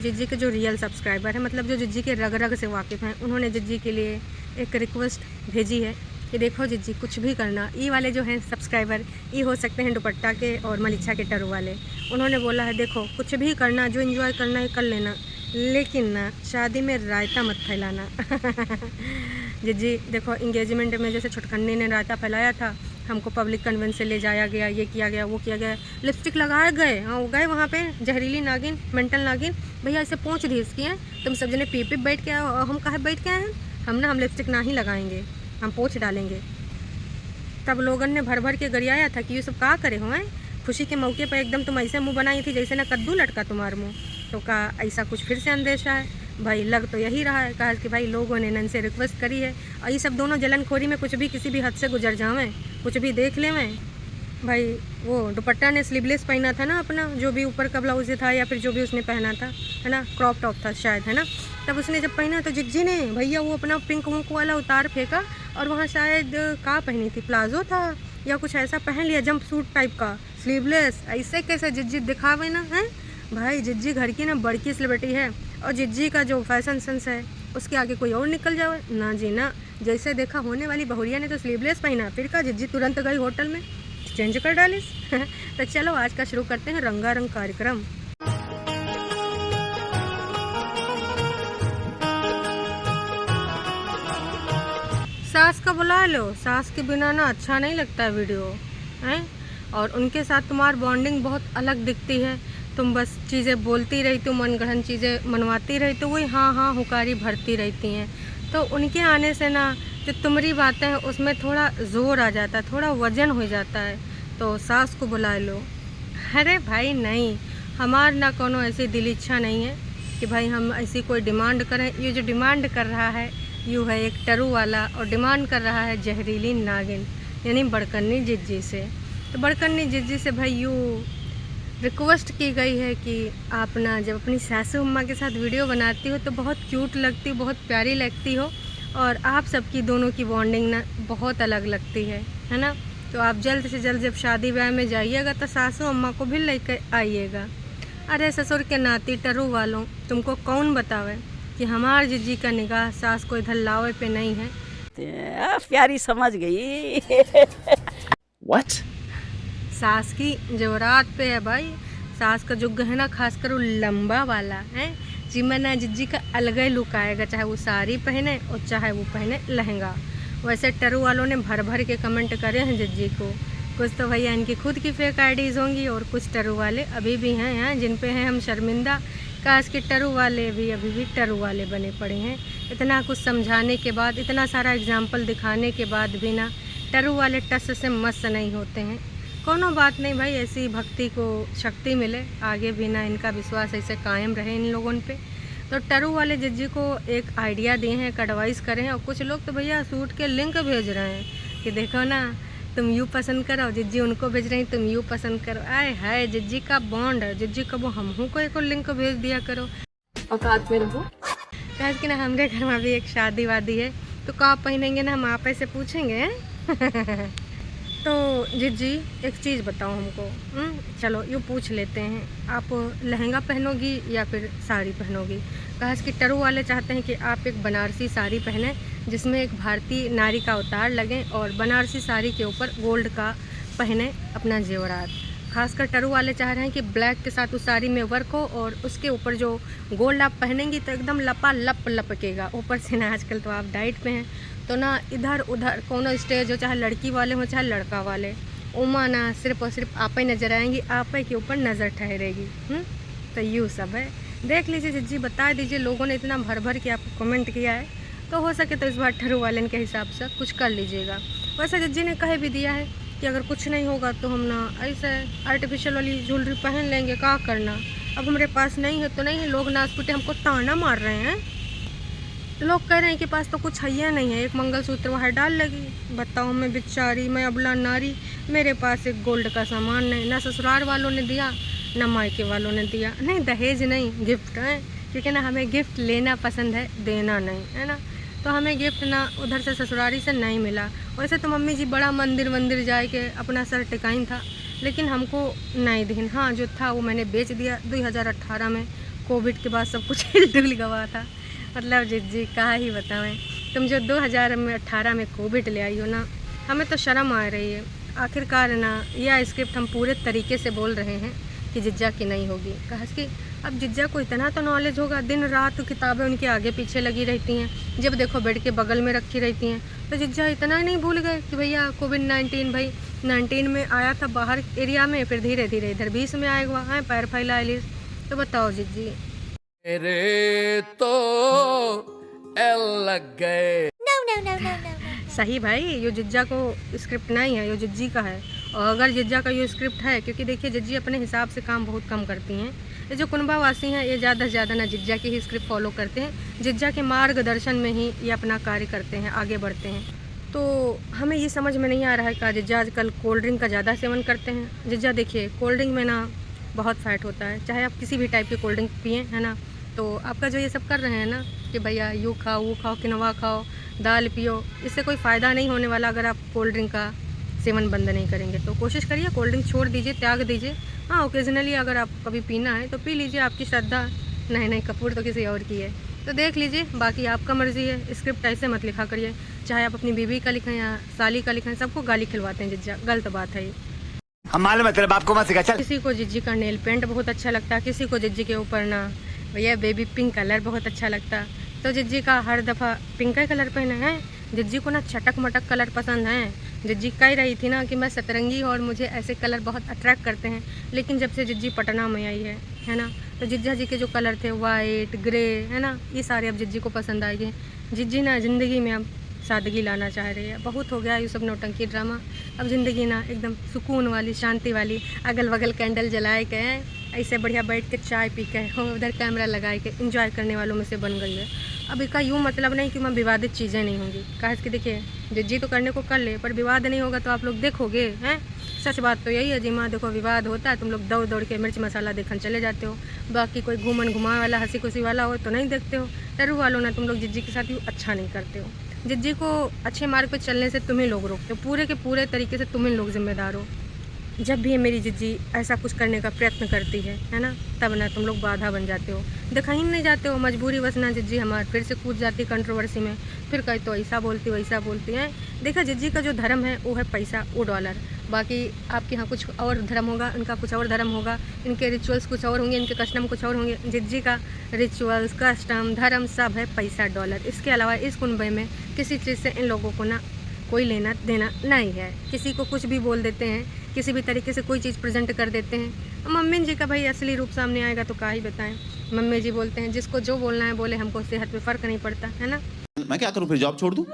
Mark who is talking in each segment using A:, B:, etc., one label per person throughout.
A: जिज्जी के जो real subscriber है, मतलब जो जिज्जी के रग रग से वाकिफ़ हैं, उन्होंने जिज्जी के लिए एक रिक्वेस्ट भेजी है कि देखो जिज्जी, कुछ भी करना, ई वाले जो हैं सब्सक्राइबर, ई हो सकते हैं दुपट्टा के और मलिच्छा के टरू वाले। उन्होंने बोला है देखो कुछ भी करना, जो एंजॉय करना है कर लेना, लेकिन ना शादी में रायता मत फैलाना। जिज्जी देखो, इंगेजमेंट में जैसे छुटखन्नी ने रायता फैलाया था, हमको पब्लिक कन्वेंस से ले जाया गया, ये किया गया, वो किया गया, लिपस्टिक लगाए गए, हाँ वो गए वहाँ पे जहरीली नागिन, मेंटल नागिन, भैया ऐसे पहुँच दी इसकी हैं, तुम सब जने पी बैठ के आओ, हम कहाँ बैठ के आए हैं, हम लिपस्टिक ना ही लगाएंगे, हम पोंछ डालेंगे। तब लोगन ने भर भर के गरियाया था कि ये सब का करे हो हैं, खुशी के मौके पर एकदम तुम ऐसे मुँह बनाई थी जैसे ना कद्दू लटका तुम्हार मुँह। तो कहा ऐसा कुछ फिर से अंदेशा है भाई, लग तो यही रहा है। कहा कि भाई लोगों ने नन से रिक्वेस्ट करी है और ये सब दोनों जलनखोरी में कुछ भी किसी भी हद से गुजर जावें, कुछ भी देख लेवें। भाई वो दुपट्टा ने स्लीवलेस पहना था ना अपना, जो भी ऊपर का ब्लाउज था या फिर जो भी उसने पहना था, है ना, क्रॉप टॉप था शायद, है ना। तब उसने जब पहना तो जिज्जी ने भैया वो अपना पिंक वुंक वाला उतार फेंका और वहाँ शायद का पहनी थी, प्लाजो था या कुछ ऐसा पहन लिया, जंप सूट टाइप का स्लीवलेस। ऐसे कैसे जिज्जी दिखावे ना है भाई, जिज्जी घर की ना बड़की सेलिब्रिटी है और जिज्जी का जो फैशन सेंस है उसके आगे कोई और निकल जाए ना जी ना। जैसे देखा होने वाली बहुरिया ने तो स्लीवलेस पहना, फिर का जिज्जी तुरंत गई होटल में चेंज कर डालिस। तो चलो आज का शुरू करते हैं रंगारंग कार्यक्रम। सास का बुला लो, सास के बिना ना अच्छा नहीं लगता वीडियो है, और उनके साथ तुम्हारी बॉन्डिंग बहुत अलग दिखती है। तुम बस चीज़ें बोलती रही, तुम मनगढ़ंत चीज़ें मनवाती रही, तो वही हाँ हाँ हुकारी भरती रहती हैं। तो उनके आने से ना जो तुम्हारी बातें हैं उसमें थोड़ा ज़ोर आ जाता है, थोड़ा वजन हो जाता है। तो सास को बुला लो। अरे भाई नहीं, हमार ना कोनो ऐसी दिल इच्छा नहीं है कि भाई हम ऐसी कोई डिमांड करें। ये जो डिमांड कर रहा है यूँ है एक टरू वाला, और डिमांड कर रहा है जहरीली नागिन यानी बड़कन्नी जिज्जी से। तो बड़कन्नी जिज्जी से भाई यूँ रिक्वेस्ट की गई है कि आप ना जब अपनी सासू अम्मा के साथ वीडियो बनाती हो तो बहुत क्यूट लगती हो, बहुत प्यारी लगती हो, और आप सबकी दोनों की बॉन्डिंग ना बहुत अलग लगती है ना। तो आप जल्द से जल्द जब शादी ब्याह में जाइएगा तो सासू अम्मा को भी लेकर आइएगा। अरे ससुर के नाती टरू वालों, तुमको कौन बतावे कि हमार जिज्जी का निगाह सास को इधर लावे पे नहीं है।
B: प्यारी समझ गई।
C: What?
A: सास की जेवरात पे है भाई, सास का जो गहना खासकर वो लंबा वाला है, जिमना जिज्जी का अलग ही लुक आएगा, चाहे वो साड़ी पहने और चाहे वो पहने लहंगा। वैसे टरू वालों ने भर भर के कमेंट करे हैं जिज्जी को, कुछ तो भैया इनकी खुद की फेक आईडीज़ होंगी और कुछ टरू वाले अभी भी हैं जिन पे हैं हम शर्मिंदा। काश के टरू वाले भी अभी भी टरू वाले बने पड़े हैं। इतना कुछ समझाने के बाद, इतना सारा एग्जाम्पल दिखाने के बाद भी ना टरू वाले टस से मस्त नहीं होते हैं। कोनो बात नहीं भाई, ऐसी भक्ति को शक्ति मिले, आगे भी ना इनका विश्वास ऐसे कायम रहे इन लोगों पे। तो टरू वाले जिज्जी को एक आइडिया दिए हैं, एक एडवाइस करें हैं, और कुछ लोग तो भैया सूट के लिंक भेज रहे हैं कि देखो ना तुम यूँ पसंद करो, जिज्जी उनको भेज रही तुम यूँ पसंद करो। आए हाय, जिज्जी का बॉन्ड है, जिज्जी को वो हमहू को एक लिंक भेज दिया करो।
B: औकात में रहो।
A: कहा कि ना हमारे घर में भी एक शादी वादी है, तो का पहनेंगे ना, हम आप ऐसे पूछेंगे। तो जिज्जी एक चीज़ बताओ हमको, चलो यूँ पूछ लेते हैं, आप लहंगा पहनोगी या फिर साड़ी पहनोगी। कहा कि टरू वाले चाहते हैं कि आप एक बनारसी साड़ी पहने जिसमें एक भारतीय नारी का अवतार लगे, और बनारसी साड़ी के ऊपर गोल्ड का पहने अपना जेवरात। खासकर टरू वाले चाह रहे हैं कि ब्लैक के साथ उस साड़ी में वर्क हो, और उसके ऊपर जो गोल्ड आप पहनेंगी तो एकदम लपा लप लपकेगा। ऊपर से ना आजकल तो आप डाइट पे हैं, तो ना इधर उधर कोनो स्टेज हो, चाहे लड़की वाले हो चाहे लड़का वाले, उमा ना सिर्फ और सिर्फ आप ही नज़र आएंगी, आप ही के ऊपर नज़र ठहरेगी। तो यूँ सब है, देख लीजिए जिज्जी, बता दीजिए, लोगों ने इतना भर भर के आपको कमेंट किया है, तो हो सके तो इस बार टरू वाले के हिसाब से कुछ कर लीजिएगा। वैसे जिज्जी ने कह भी दिया है कि अगर कुछ नहीं होगा तो हम ना ऐसे आर्टिफिशियल वाली ज्वेलरी पहन लेंगे, क्या करना, अब हमारे पास नहीं है तो नहीं है। लोग नासपुटे हमको ताना मार रहे हैं, लोग कह रहे हैं कि पास तो कुछ है नहीं है, एक मंगलसूत्र वहाँ डाल लगी। बताओ मैं बेचारी, मैं अबला नारी, मेरे पास एक गोल्ड का सामान नहीं, ना ससुराल वालों ने दिया ना मायके वालों ने दिया। नहीं दहेज नहीं, गिफ्ट है, क्योंकि ना हमें गिफ्ट लेना पसंद है, देना नहीं, है ना। तो हमें गिफ्ट ना उधर से ससुरारी से नहीं मिला। वैसे तो मम्मी जी बड़ा मंदिर जाए के अपना सर टिकाइन था, लेकिन हमको नहीं दिन। हाँ जो था वो मैंने बेच दिया 2018 में, कोविड के बाद सब कुछ हिल डुल गवा था। मतलब जिज्जी कहा ही बताएं, तुम जो 2018 में कोविड ले आई हो ना, हमें तो शर्म आ रही है। आखिरकार ना यह स्क्रिप्ट हम पूरे तरीके से बोल रहे हैं कि जिज्जा की नहीं होगी। कहा कि अब जिज्जा को इतना तो नॉलेज होगा, दिन रात किताबें उनके आगे पीछे लगी रहती हैं, जब देखो बेड के बगल में रखी रहती हैं। तो जिज्जा इतना नहीं भूल गए कि भैया कोविड-19 भाई 19 में आया था बाहर एरिया में, फिर धीरे धीरे इधर 20 में आया हुआ है, पैर फैला लिस। तो बताओ जिज्जी।
D: मेरे तो एल लग गए।
A: सही भाई, ये जिज्जा को स्क्रिप्ट नहीं है, ये जिज्जी का है। और अगर जिज्जा का ये स्क्रिप्ट है, क्योंकि देखिए जिज्जी अपने हिसाब से काम बहुत कम करती हैं। ये जो कुनबावासी हैं ये ज़्यादा से ज़्यादा ना जिज्जा की ही स्क्रिप्ट फॉलो करते हैं, जिज्जा के मार्गदर्शन में ही ये अपना कार्य करते हैं, आगे बढ़ते हैं। तो हमें ये समझ में नहीं आ रहा है कि जिज्जा आजकल कोल्ड ड्रिंक का ज़्यादा सेवन करते हैं। जिज्जा देखिए कोल्ड ड्रिंक में ना बहुत फ़ैट होता है, चाहे आप किसी भी टाइप की कोल्ड ड्रिंक पिएँ, है ना। तो आपका जो ये सब कर रहे हैं ना कि भैया यूँ खाओ वो खाओ, किनवा खाओ, दाल पियो, इससे कोई फ़ायदा नहीं होने वाला अगर आप कोल्ड ड्रिंक का सेवन बंद नहीं करेंगे। तो कोशिश करिए कोल्ड ड्रिंक छोड़ दीजिए, त्याग दीजिए। हाँ, ओकेजनली अगर आप कभी पीना है तो पी लीजिए, आपकी श्रद्धा। नहीं कपूर तो किसी और की है, तो देख लीजिए, बाकी आपका मर्ज़ी है। स्क्रिप्ट ऐसे मत लिखा करिए, चाहे आप अपनी बीवी का लिखें या साली का लिखें, सबको गाली खिलवाते हैं जिज्जा, गलत बात है ये।
E: हम मालूम है तेरे बाप को मत सिखा चल।
A: किसी को जिज्जी का नेल पेंट बहुत अच्छा लगता है, किसी को जिज्जी के ऊपर ना भैया बेबी पिंक कलर बहुत अच्छा लगता। तो जिज्जी का हर दफ़ा पिंक का कलर पहना है, जिज्जी को ना चटक मटक कलर पसंद है। जिज्जी कह रही थी ना कि मैं सतरंगी और मुझे ऐसे कलर बहुत अट्रैक्ट करते हैं, लेकिन जब से जिज्जी पटना में आई है ना, तो जिज्जा जी के जो कलर थे वाइट ग्रे, है ना, ये सारे अब जिज्जी को पसंद आए गए। जिज्जी ना ज़िंदगी में अब सादगी लाना चाह रही है, बहुत हो गया ये सब नौटंकी ड्रामा। अब ज़िंदगी ना एकदम सुकून वाली, शांति वाली, अगल बगल कैंडल जलाए के ऐसे बढ़िया बैठ के चाय पी के उधर कैमरा लगाए के एंजॉय करने वालों में से बन गई है। अब इसका यूँ मतलब नहीं कि मैं विवादित चीज़ें नहीं होंगी, कहा कि देखिए जिज्जी तो करने को कर ले, पर विवाद नहीं होगा तो आप लोग देखोगे हैं। सच बात तो यही है जी माँ, देखो विवाद होता है, तुम लोग दौड़ दौड़ के मिर्च मसाला देखने चले जाते हो, बाकी कोई घूमन घुमा वाला हंसी खुशी वाला हो तो नहीं देखते हो। टरू वालों ना तुम लोग जिज्जी के साथ यूँ अच्छा नहीं करते हो। जिज्जी को अच्छे मार्ग पर चलने से तुम्हें लोग रोकते हो, पूरे के पूरे तरीके से तुम्हें लोग जिम्मेदार हो। जब भी मेरी जिज्जी ऐसा कुछ करने का प्रयत्न करती है ना, तब ना तुम लोग बाधा बन जाते हो, दिखा ही नहीं जाते हो। मजबूरी बस ना जिज्जी हमारे फिर से कूद जाती कंट्रोवर्सी में, फिर कहीं तो ऐसा बोलती वैसा बोलती हैं। देखा जिज्जी का जो धर्म है वो है पैसा, वो डॉलर। बाकी आपके यहाँ कुछ और धर्म होगा, इनका कुछ और धर्म होगा, इनके रिचुअल्स कुछ और होंगे, इनके कस्टम कुछ और होंगे। जिज्जी का रिचुअल्स, कस्टम, धर्म सब है पैसा, डॉलर। इसके अलावा इस कुनबे में किसी चीज़ से इन लोगों को ना कोई लेना देना नहीं है। किसी को कुछ भी बोल देते हैं, किसी भी तरीके से कोई चीज़ प्रेजेंट कर देते हैं। मम्मी जी का भाई असली रूप सामने आएगा तो क्या ही बताएं। मम्मी जी बोलते हैं जिसको जो बोलना है बोले, हमको सेहत में फ़र्क नहीं पड़ता, है ना।
C: मैं क्या करूं, फिर जॉब छोड़ दूं?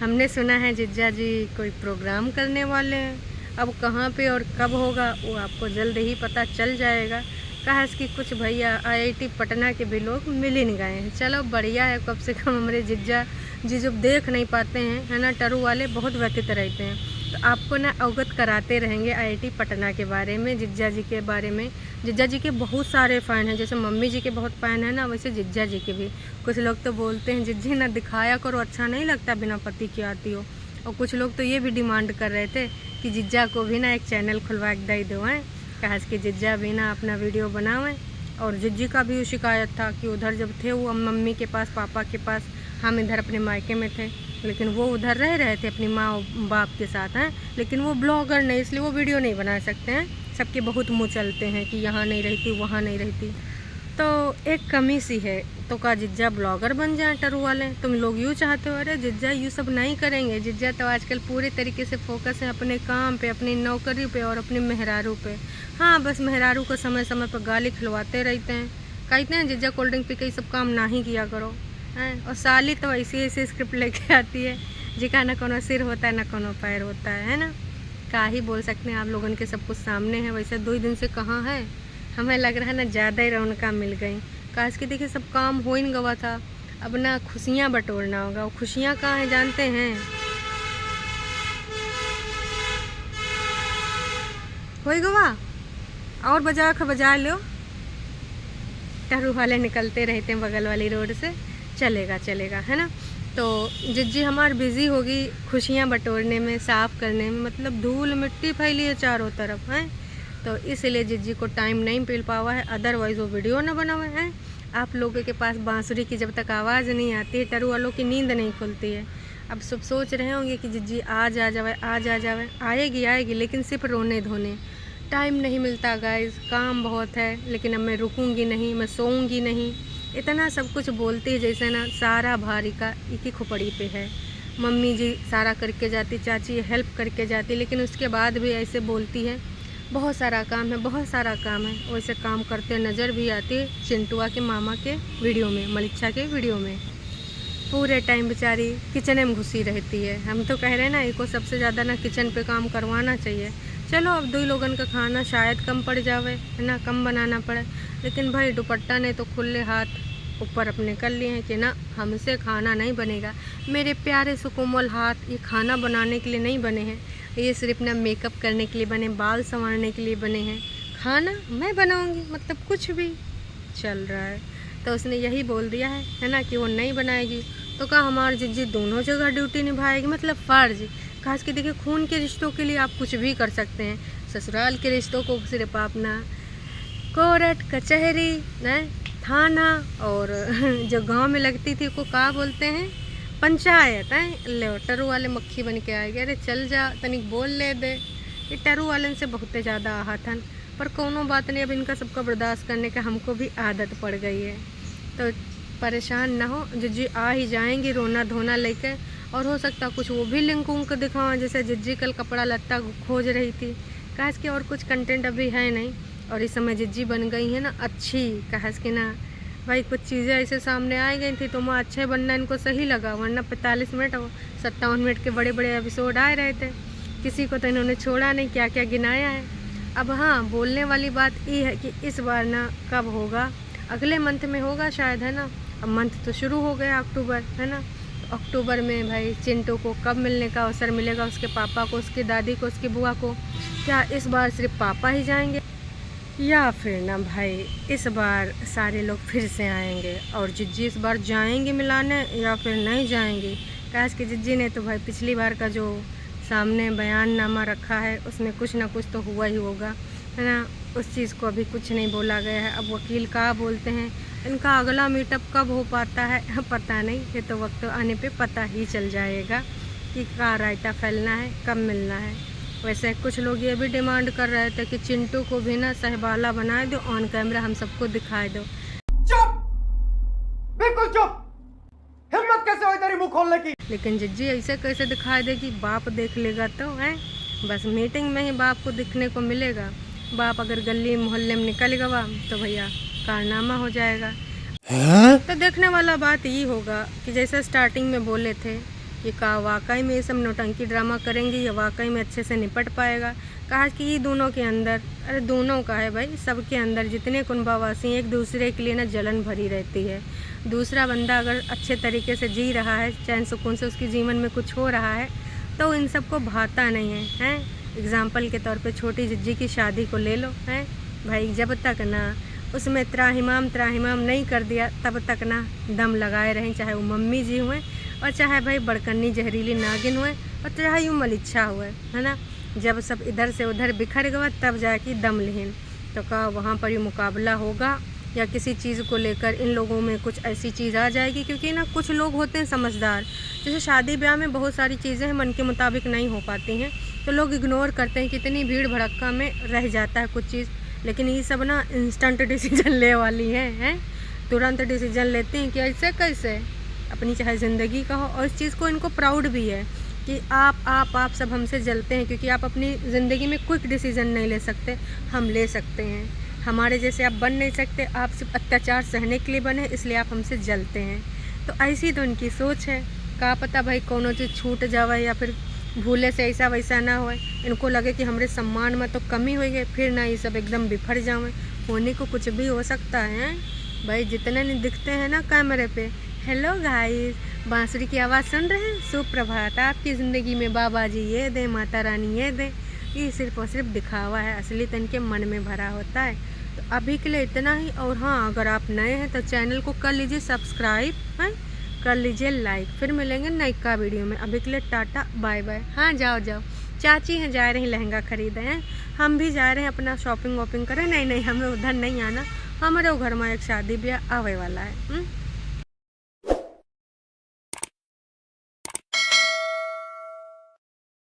A: हमने सुना है जिज्जा जी कोई प्रोग्राम करने वाले हैं, अब कहाँ पे और कब होगा वो आपको जल्द ही पता चल जाएगा। कहा कि कुछ भैया IIT पटना के भी लोग मिल ही नहीं गए हैं। चलो बढ़िया है, कम से कम हमारे जिज्जा जी जब देख नहीं पाते हैं, है ना, टरू वाले बहुत व्यतीत रहते हैं, तो आपको ना अवगत कराते रहेंगे IIT पटना के बारे में, जिज्जा जी के बारे में। जिज्जा जी के बहुत सारे फ़ैन हैं, जैसे मम्मी जी के बहुत फ़ैन हैं ना, वैसे जिज्जा जी के भी। कुछ लोग तो बोलते हैं जिज्जी ना दिखाया करो, अच्छा नहीं लगता बिना पति की आती हो। और कुछ लोग तो ये भी डिमांड कर रहे थे कि जिज्जा को भी ना एक चैनल खुलवा के दे दो हैं, कहा कि जिज्जा भी ना अपना वीडियो बनावें। और जिज्जी का भी शिकायत था कि उधर जब थे वो मम्मी के पास, पापा के पास, हम इधर अपने मायके में थे, लेकिन वो उधर रह रहे थे अपनी माँ और बाप के साथ हैं, लेकिन वो ब्लॉगर नहीं, इसलिए वो वीडियो नहीं बना सकते हैं। सबके बहुत मुँह चलते हैं कि यहाँ नहीं रहती, वहाँ नहीं रहती, तो एक कमी सी है। तो का जिज्जा ब्लॉगर बन जाए टरू वाले? तुम लोग यूँ चाहते हो? अरे जिज्जा यूँ सब नहीं करेंगे। जिज्जा तो आजकल पूरे तरीके से फोकस है अपने काम पे, अपनी नौकरी पे और अपने मेहरारू पे। हाँ, बस मेहरारू को समय समय पर गाली खिलवाते रहते हैं, कहते हैं जिज्जा कोल्ड ड्रिंक पी के सब काम ना ही किया करो हैं। और साली तो ऐसी ऐसी स्क्रिप्ट लेके आती है जिका ना कोनो सिर होता है ना कोनो पैर होता है ना। क्या ही बोल सकते हैं, आप लोगों के सब कुछ सामने है। वैसे 2 दिन से कहाँ है, हमें लग रहा है ना ज़्यादा ही रौनका मिल गई। काश कि देखिए सब काम हो ही नहीं गवा था, अब ना खुशियाँ बटोरना होगा। और खुशियाँ कहाँ हैं जानते हैं? हो गवा और बजा लो। टरू वाले निकलते रहते हैं बगल वाली रोड से, चलेगा चलेगा, है ना। तो जिज्जी हमार बिज़ी होगी खुशियाँ बटोरने में, साफ़ करने में, मतलब धूल मिट्टी फैली है चारों तरफ है। तो इसलिए जिज्जी को टाइम नहीं मिल पावा है, अदरवाइज़ वो वीडियो ना बनावे हैं। आप लोगों के पास बांसुरी की जब तक आवाज़ नहीं आती है, टरू वालों की नींद नहीं खुलती है। अब सब सोच रहे होंगे कि जिज्जी आज आ जावे, आज आ जावे। आएगी लेकिन सिर्फ रोने धोने। टाइम नहीं मिलता गाइस, काम बहुत है, लेकिन अब मैं रुकूंगी नहीं, मैं सोऊंगी नहीं। इतना सब कुछ बोलती है जैसे ना सारा भारी का एक ही खोपड़ी पे है। मम्मी जी सारा करके जाती, चाची हेल्प करके जाती, लेकिन उसके बाद भी ऐसे बोलती है बहुत सारा काम है, बहुत सारा काम है। वैसे काम करते नज़र भी आती है चिंटुआ के मामा के वीडियो में, मलिच्छा के वीडियो में। पूरे टाइम बेचारी किचन में घुसी रहती है। हम तो कह रहे हैं ना, इनको सबसे ज़्यादा ना किचन पे काम करवाना चाहिए। चलो अब 2 लोगन का खाना शायद कम पड़ जावे, है ना, कम बनाना पड़े, लेकिन भाई दुपट्टा ने तो खुले हाथ ऊपर अपने कर लिए हैं कि ना हमसे खाना नहीं बनेगा। मेरे प्यारे से कोमल हाथ ये खाना बनाने के लिए नहीं बने हैं, ये सिर्फ ना मेकअप करने के लिए बने, बाल संवारने के लिए बने हैं। खाना मैं बनाऊंगी, मतलब कुछ भी चल रहा है। तो उसने यही बोल दिया है ना, कि वो नहीं बनाएगी। तो कहा हमारी जिज्जी दोनों जगह ड्यूटी निभाएगी, मतलब फ़र्ज। खास के देखिए, खून के रिश्तों के लिए आप कुछ भी कर सकते हैं, ससुराल के रिश्तों को सिर्फ अपना कोर्ट कचहरी थाना और जो गांव में लगती थी को क्या बोलते हैं, पंचायत है। ले टरू वाले मक्खी बन के आए गए, अरे चल जा तनिक बोल ले दे। ये टरू वाले से बहुत ज़्यादा आहतन, पर कोनो बात नहीं, अब इनका सबका बर्दाश्त करने का हमको भी आदत पड़ गई है। तो परेशान ना हो, जिज्जी आ ही जाएंगी रोना धोना लेके, और हो सकता कुछ वो भी लिंक उंक दिखावा, जैसे जिज्जी कल कपड़ा लत्ता खोज रही थी। काश कि और कुछ कंटेंट अभी है नहीं, और इस समय जिज्जी बन गई है ना अच्छी। काश कि ना भाई कुछ चीज़ें ऐसे सामने आ गई थी तो मैं अच्छे बनना इनको सही लगा, वरना 45 मिनट और 57 मिनट के बड़े बड़े एपिसोड आए रहे थे, किसी को तो इन्होंने छोड़ा नहीं, क्या क्या गिनाया है। अब हाँ, बोलने वाली बात ये है कि इस बार ना कब होगा, अगले मंथ में होगा शायद, है ना। अब मंथ तो शुरू हो गया अक्टूबर, है ना। तो अक्टूबर में भाई चिंटू को कब मिलने का अवसर मिलेगा, उसके पापा को, उसकी दादी को, उसकी बुआ को। क्या इस बार सिर्फ पापा ही जाएंगे, या फिर ना भाई इस बार सारे लोग फिर से आएंगे, और जिज्जी इस बार जाएंगे मिलाने या फिर नहीं जाएंगे। काश कि जिज्जी ने तो भाई पिछली बार का जो सामने बयाननामा रखा है उसमें कुछ ना कुछ तो हुआ ही होगा, है ना। उस चीज़ को अभी कुछ नहीं बोला गया है। अब वकील क्या बोलते हैं, इनका अगला मीटअप कब हो पाता है पता नहीं, ये तो वक्त आने पे पता ही चल जाएगा कि क्या रायता फैलना है, कब मिलना है। वैसे कुछ लोग ये भी डिमांड कर रहे थे कि चिंटू को भी ना सहबाला बना दो, ऑन कैमरा हम सबको दिखाए दो।
F: चुप, बिल्कुल चुप। हिम्मत कैसे हुई तेरी मुंह खोलने की?
A: लेकिन जिज्जी ऐसे कैसे दिखाई देगी, बाप देख लेगा तो है, बस मीटिंग में ही बाप को दिखने को मिलेगा। बाप अगर गली मोहल्ले में निकल गया तो भैया कारनामा हो जाएगा। तो देखने वाला बात ये होगा कि जैसे स्टार्टिंग में बोले थे कि का वाकई में ये सब नौटंकी ड्रामा करेंगे या वाकई में अच्छे से निपट पाएगा। कहा कि ये दोनों के अंदर, अरे दोनों का है भाई, सबके अंदर जितने कुंभावासी एक दूसरे के लिए ना जलन भरी रहती है। दूसरा बंदा अगर अच्छे तरीके से जी रहा है, चैन सुकून से उसके जीवन में कुछ हो रहा है, तो इन सबको भाता नहीं है, हैं। एग्ज़ाम्पल के तौर पे छोटी जिज्जी की शादी को ले लो, हैं भाई, जब तक ना उसमें त्राहिमाम नहीं कर दिया तब तक ना दम लगाए रहें, चाहे वो मम्मी जी हुए और चाहे भाई बड़कन्नी जहरीली नागिन हुए और चाहे यूँ मलिच्छा हुए, है ना। जब सब इधर से उधर बिखर गया तब जाके दम लें। तो का वहाँ पर ये मुकाबला होगा या किसी चीज़ को लेकर इन लोगों में कुछ ऐसी चीज़ आ जाएगी, क्योंकि ना कुछ लोग होते हैं समझदार, जैसे शादी ब्याह में बहुत सारी चीज़ें हैं मन के मुताबिक नहीं हो पाती हैं तो लोग इग्नोर करते हैं, कितनी भीड़ भड़क्का में रह जाता है कुछ चीज़। लेकिन ये सब ना इंस्टेंट डिसीजन ले वाली हैं, तुरंत डिसीजन लेती हैं कि ऐसे कैसे अपनी चाहे ज़िंदगी का हो, और इस चीज़ को इनको प्राउड भी है कि आप सब हमसे जलते हैं, क्योंकि आप अपनी ज़िंदगी में क्विक डिसीजन नहीं ले सकते, हम ले सकते हैं। हमारे जैसे आप बन नहीं सकते, आप सिर्फ अत्याचार सहने के लिए बने, इसलिए आप हमसे जलते हैं। तो ऐसी तो इनकी सोच है। क्या पता भाई कोनो चीज़ छूट जावे या फिर भूले से ऐसा वैसा ना हो, इनको लगे कि हमारे सम्मान में तो कमी हो गई, फिर ना ये सब एकदम बिफर जावे। होने को कुछ भी हो सकता है भाई, जितने नहीं दिखते हैं ना कैमरे पे। हेलो गाइस, बांसुरी की आवाज़ सुन रहे हैं? सुप्रभात। आपकी ज़िंदगी में बाबा जी ये दे, माता रानी ये दे, ये सिर्फ और सिर्फ दिखावा है, असली तो इनके मन में भरा होता है। तो अभी के लिए इतना ही। और हाँ, अगर आप नए हैं तो चैनल को कर लीजिए सब्सक्राइब, हैं कर लीजिए लाइक। फिर मिलेंगे नयका वीडियो में। अभी के लिए टाटा बाय बाय। हाँ जाओ चाची हैं जा रही लहंगा खरीदे हैं, हम भी जा रहे हैं अपना शॉपिंग वॉपिंग करें। नहीं नहीं, हमें उधर नहीं आना, हमारे घर में एक शादी ब्याह आवे वाला है।